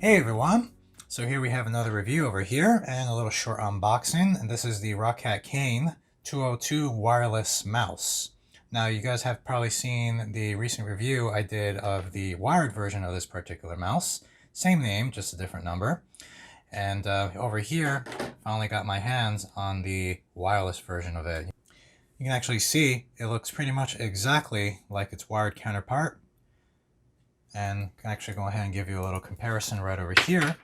Hey everyone! So here we have another review over here and a little short unboxing, and this is the ROCCAT Kain 202 Wireless Mouse. Now you guys have probably seen the recent review I did of the wired version of this particular mouse. Same name, just a different number. And over here, finally got my hands on the wireless version of it. You can actually see it looks pretty much exactly like its wired counterpart. And can actually go ahead and give you a little comparison right over here.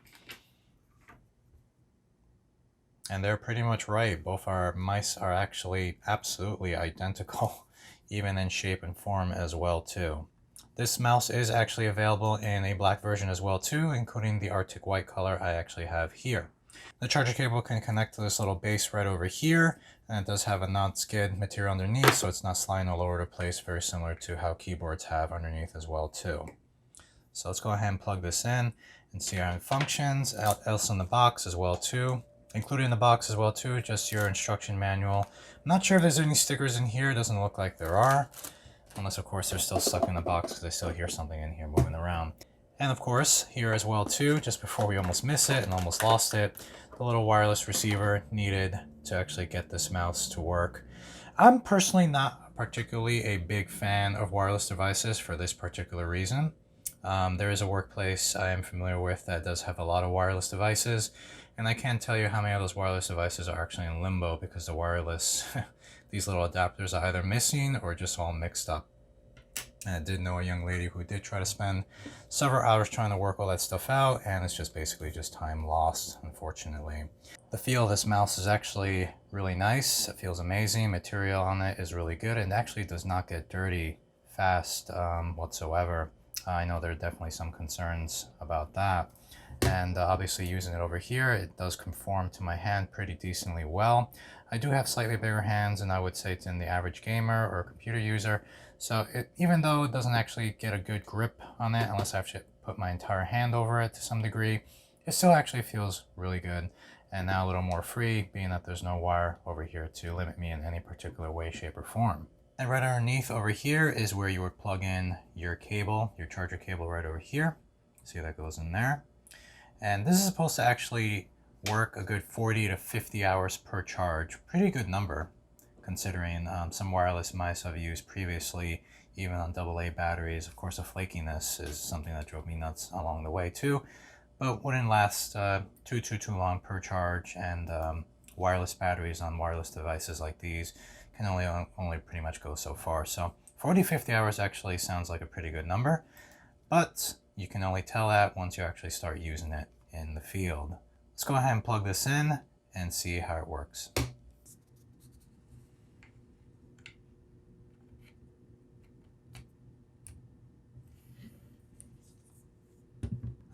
And they're pretty much right. Both our mice are actually absolutely identical, even in shape and form as well too. This mouse is actually available in a black version as well too, including the Artic White color I actually have here. The charger cable can connect to this little base right over here, and it does have a non-skid material underneath, so it's not sliding all over the place, very similar to how keyboards have underneath as well too. So let's go ahead and plug this in and see how it functions. Else in the box as well too. Included in the box as well too, just your instruction manual. I'm not sure if there's any stickers in here. It doesn't look like there are. Unless of course they're still stuck in the box because I still hear something in here moving around. And of course, here as well too, just before we almost miss it and almost lost it, the little wireless receiver needed to actually get this mouse to work. I'm personally not particularly a big fan of wireless devices for this particular reason. There is a workplace I am familiar with that does have a lot of wireless devices, and I can't tell you how many of those wireless devices are actually in limbo because the wireless, these little adapters are either missing or just all mixed up. And I did know a young lady who did try to spend several hours trying to work all that stuff out, and it's just basically just time lost, unfortunately. The feel of this mouse is actually really nice. It feels amazing. Material on it is really good and actually does not get dirty fast whatsoever. I know there are definitely some concerns about that. And obviously using it over here, it does conform to my hand pretty decently well. I do have slightly bigger hands than I would say than the average gamer or computer user. So even though it doesn't actually get a good grip on it, unless I actually put my entire hand over it to some degree, it still actually feels really good. And now a little more free, being that there's no wire over here to limit me in any particular way, shape, or form. And right underneath over here is where you would plug in your cable, your charger cable right over here. See that goes in there. And this is supposed to actually work a good 40 to 50 hours per charge. Pretty good number, considering some wireless mice I've used previously, even on AA batteries. Of course, the flakiness is something that drove me nuts along the way too, but wouldn't last too long per charge. And wireless batteries on wireless devices like these can only pretty much go so far. So 40-50 hours actually sounds like a pretty good number, but you can only tell that once you actually start using it in the field. Let's go ahead and plug this in and see how it works.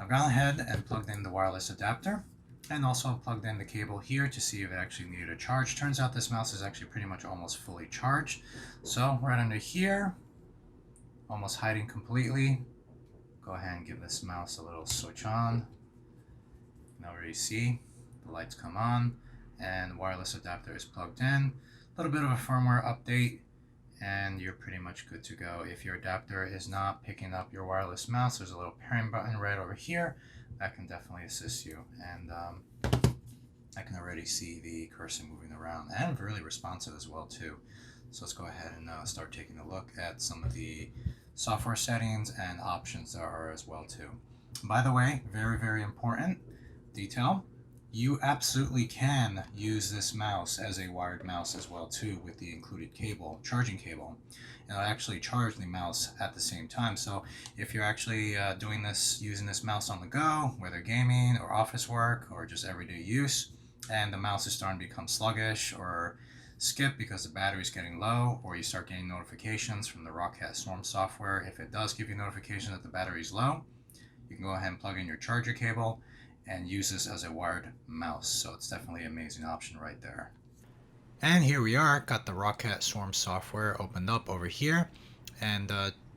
I've gone ahead and plugged in the wireless adapter, and also plugged in the cable here to see if it actually needed a charge. Turns out this mouse is actually pretty much almost fully charged. So right under here, almost hiding completely, go ahead and give this mouse a little switch on. You can already see the lights come on and the wireless adapter is plugged in. A little bit of a firmware update and you're pretty much good to go. If your adapter is not picking up your wireless mouse, there's a little pairing button right over here that can definitely assist you. And I can already see the cursor moving around and really responsive as well too. So let's go ahead and start taking a look at some of the software settings and options there are as well too. By the way, very important detail, you absolutely can use this mouse as a wired mouse as well too with the included cable, charging cable. And it'll actually charge the mouse at the same time. So if you're actually doing this, using this mouse on the go, whether gaming or office work or just everyday use, and the mouse is starting to become sluggish or skip because the battery is getting low, or you start getting notifications from the RocketStorm software, if it does give you notification that the battery is low, you can go ahead and plug in your charger cable and use this as a wired mouse. So it's definitely an amazing option right there. And here we are, got the RocketStorm software opened up over here, and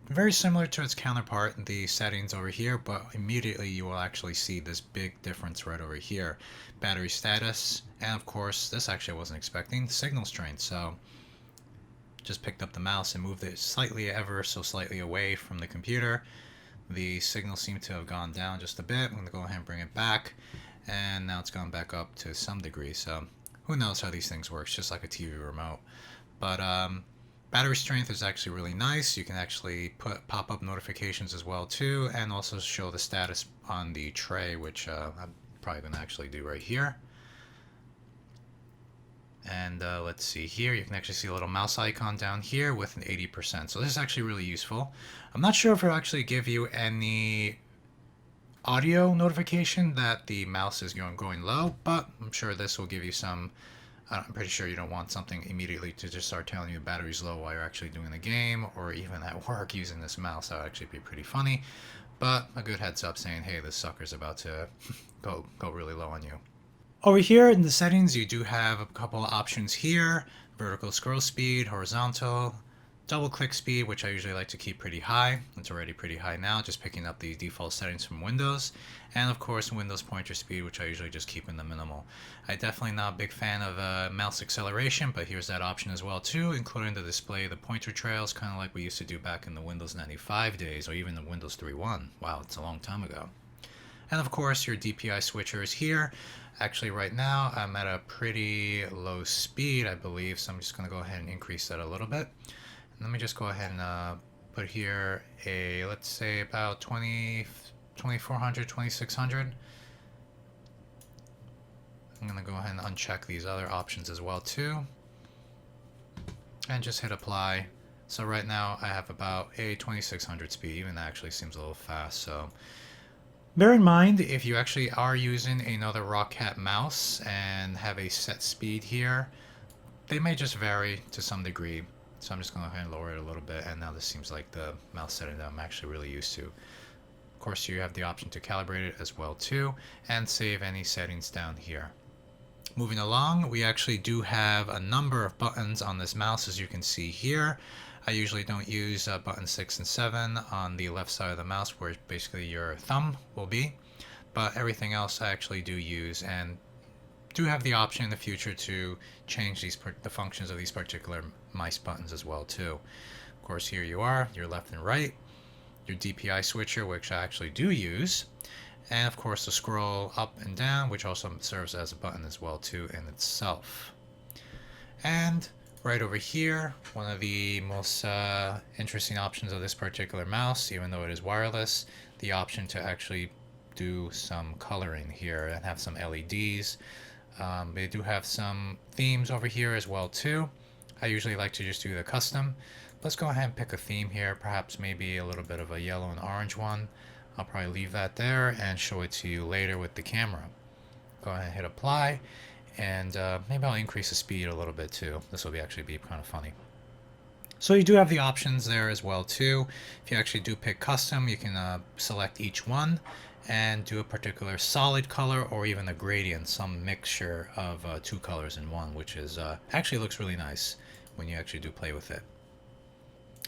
very similar to its counterpart, the settings over here, but immediately you will actually see this big difference right over here. Battery status, and of course, this actually I wasn't expecting, signal strength. So just picked up the mouse and moved it slightly, ever so slightly away from the computer. the signal seemed to have gone down just a bit. I'm going to go ahead and bring it back, and now it's gone back up to some degree. So who knows how these things work? It's just like a TV remote. But battery strength is actually really nice. You can actually put pop-up notifications as well too, and also show the status on the tray, which I'm probably going to actually do right here. And let's see here, you can actually see a little mouse icon down here with an 80%. So this is actually really useful. I'm not sure if it'll actually give you any audio notification that the mouse is going low, but I'm sure this will give you some. I'm pretty sure you don't want something immediately to just start telling you the battery's low while you're actually doing the game or even at work using this mouse. That would actually be pretty funny, but a good heads up saying, hey, this sucker's about to go really low on you. Over here in the settings, you do have a couple of options here: vertical scroll speed, horizontal, double click speed, which I usually like to keep pretty high. It's already pretty high now, just picking up the default settings from Windows. And of course, Windows pointer speed, which I usually just keep in the minimal. I'm definitely not a big fan of mouse acceleration, but here's that option as well too, including the display of the pointer trails, kind of like we used to do back in the Windows 95 days, or even the Windows 3.1. Wow, it's a long time ago. And of course, your DPI switcher is here. Actually, right now, I'm at a pretty low speed, I believe, so I'm just going to go ahead and increase that a little bit. And let me just go ahead and put here a, let's say, about 2400, 2600. I'm going to go ahead and uncheck these other options as well, too. And just hit apply. So right now, I have about a 2600 speed. Even that actually seems a little fast, so bear in mind, if you actually are using another ROCCAT mouse and have a set speed here, they may just vary to some degree. So I'm just going to go ahead and lower it a little bit, and now this seems like the mouse setting that I'm actually really used to. Of course, you have the option to calibrate it as well too, and save any settings down here. Moving along, we actually do have a number of buttons on this mouse, as you can see here. I usually don't use button 6 and 7 on the left side of the mouse, where basically your thumb will be, but everything else I actually do use, and do have the option in the future to change the functions of these particular mice buttons as well too. Of course, here you are, your left and right, your DPI switcher, which I actually do use, and of course the scroll up and down, which also serves as a button as well too in itself. And right over here, one of the most interesting options of this particular mouse, even though it is wireless, the option to actually do some coloring here and have some LEDs. They do have some themes over here as well too. I usually like to just do the custom. Let's go ahead and pick a theme here, perhaps maybe a little bit of a yellow and orange one. I'll probably leave that there and show it to you later with the camera. Go ahead and hit apply, and maybe I'll increase the speed a little bit too. This will actually be kind of funny. So you do have the options there as well too. If you actually do pick custom, you can select each one and do a particular solid color or even a gradient, some mixture of two colors in one, which is actually looks really nice when you actually do play with it.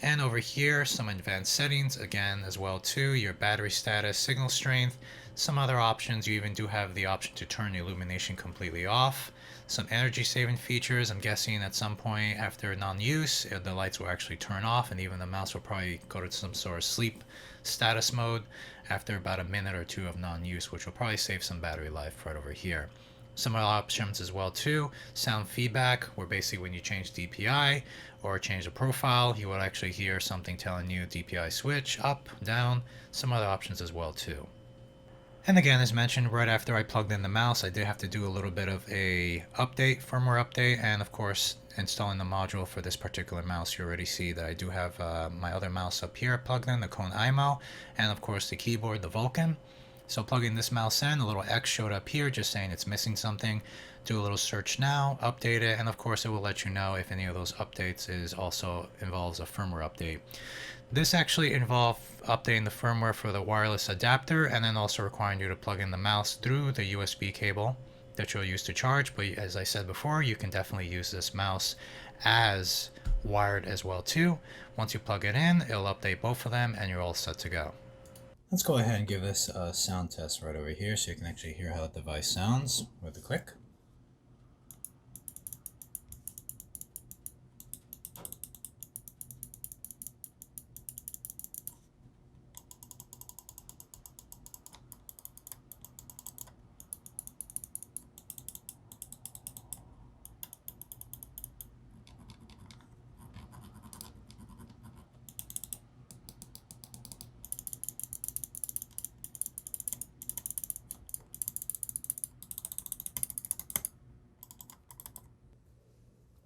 And over here, some advanced settings again as well too, your battery status, signal strength, some other options. You even do have the option to turn the illumination completely off. Some energy saving features. I'm guessing at some point after non-use, the lights will actually turn off, and even the mouse will probably go to some sort of sleep status mode after about a minute or two of non-use, which will probably save some battery life right over here. Some other options as well too, sound feedback, where basically when you change DPI or change the profile, you will actually hear something telling you DPI switch up, down, some other options as well too. And again, as mentioned, right after I plugged in the mouse, I did have to do a little bit of a update, firmware update, and of course installing the module for this particular mouse. You already see that I do have my other mouse up here plugged in, the Kain Aimo, and of course the keyboard, the Vulcan. So plugging this mouse in, a little X showed up here just saying it's missing something. Do a little search now, update it, and of course it will let you know if any of those updates involves a firmware update. This actually involved updating the firmware for the wireless adapter, and then also requiring you to plug in the mouse through the USB cable that you'll use to charge. But as I said before, you can definitely use this mouse as wired as well too. Once you plug it in, it'll update both of them and you're all set to go. Let's go ahead and give this a sound test right over here so you can actually hear how the device sounds with a click.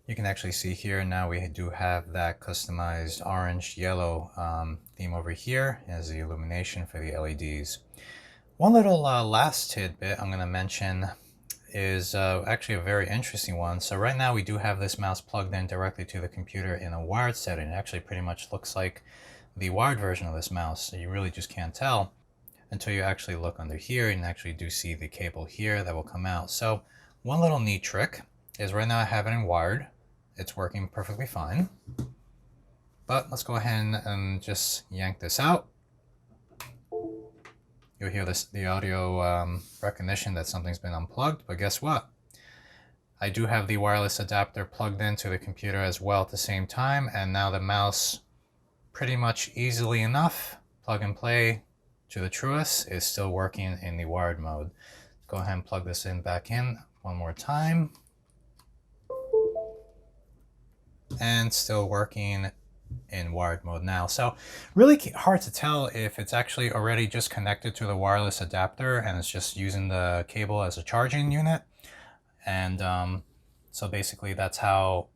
You can actually see here now we do have that customized orange yellow theme over here as the illumination for the LEDs. One little last tidbit I'm going to mention is actually a very interesting one. So right now we do have this mouse plugged in directly to the computer in a wired setting. It actually pretty much looks like the wired version of this mouse. So you really just can't tell until you actually look under here and actually do see the cable here that will come out. So one little neat trick is right now I have it in wired. It's working perfectly fine. But let's go ahead and just yank this out. You'll hear the audio recognition that something's been unplugged, but guess what? I do have the wireless adapter plugged into the computer as well at the same time, and now the mouse, pretty much easily enough, plug and play to the truest, is still working in the wired mode. Go ahead and plug this in back in one more time. And still working in wired mode now. So really hard to tell if it's actually already just connected to the wireless adapter and it's just using the cable as a charging unit. And so basically that's how,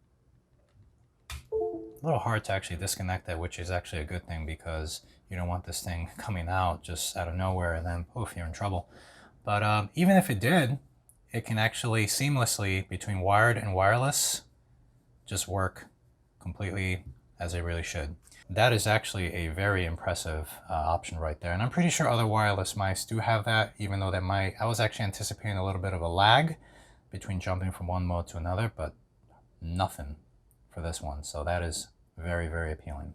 a little hard to actually disconnect it, which is actually a good thing because you don't want this thing coming out just out of nowhere and then poof, you're in trouble. But even if it did, it can actually seamlessly between wired and wireless just work completely as it really should. That is actually a very impressive option right there. And I'm pretty sure other wireless mice do have that, even though I was actually anticipating a little bit of a lag between jumping from one mode to another, but nothing for this one. So that is very, very appealing.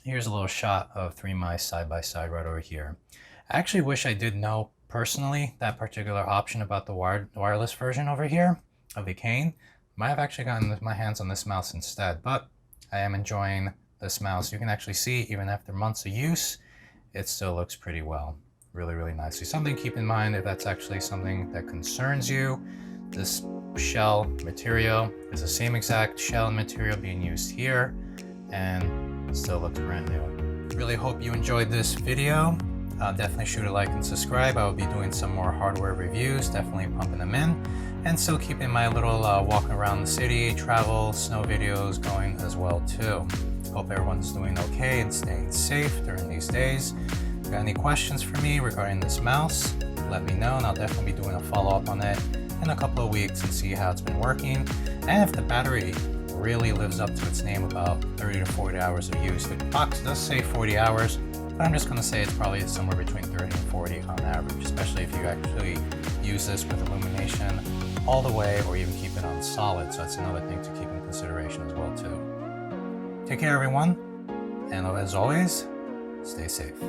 Here's a little shot of 3 mice side by side right over here. I actually wish I did know personally that particular option about the wireless version over here of the Kain. Might have actually gotten my hands on this mouse instead, but I am enjoying this mouse. You can actually see even after months of use, it still looks pretty well. Really, really nicely. Something to keep in mind if that's actually something that concerns you. This shell material is the same exact shell and material being used here and it still looks brand new. Really hope you enjoyed this video. Definitely shoot a like and subscribe. I will be doing some more hardware reviews, definitely pumping them in. And still keeping my little walking around the city, travel, snow videos going as well too. Hope everyone's doing okay and staying safe during these days. If you got any questions for me regarding this mouse, let me know and I'll definitely be doing a follow-up on it in a couple of weeks and see how it's been working. And if the battery really lives up to its name, about 30 to 40 hours of use. The box does say 40 hours, but I'm just going to say it's probably somewhere between 30 and 40 on average, especially if you actually use this with illumination all the way or even keep it on solid. So that's another thing to keep in consideration as well too. Take care everyone, and as always, stay safe.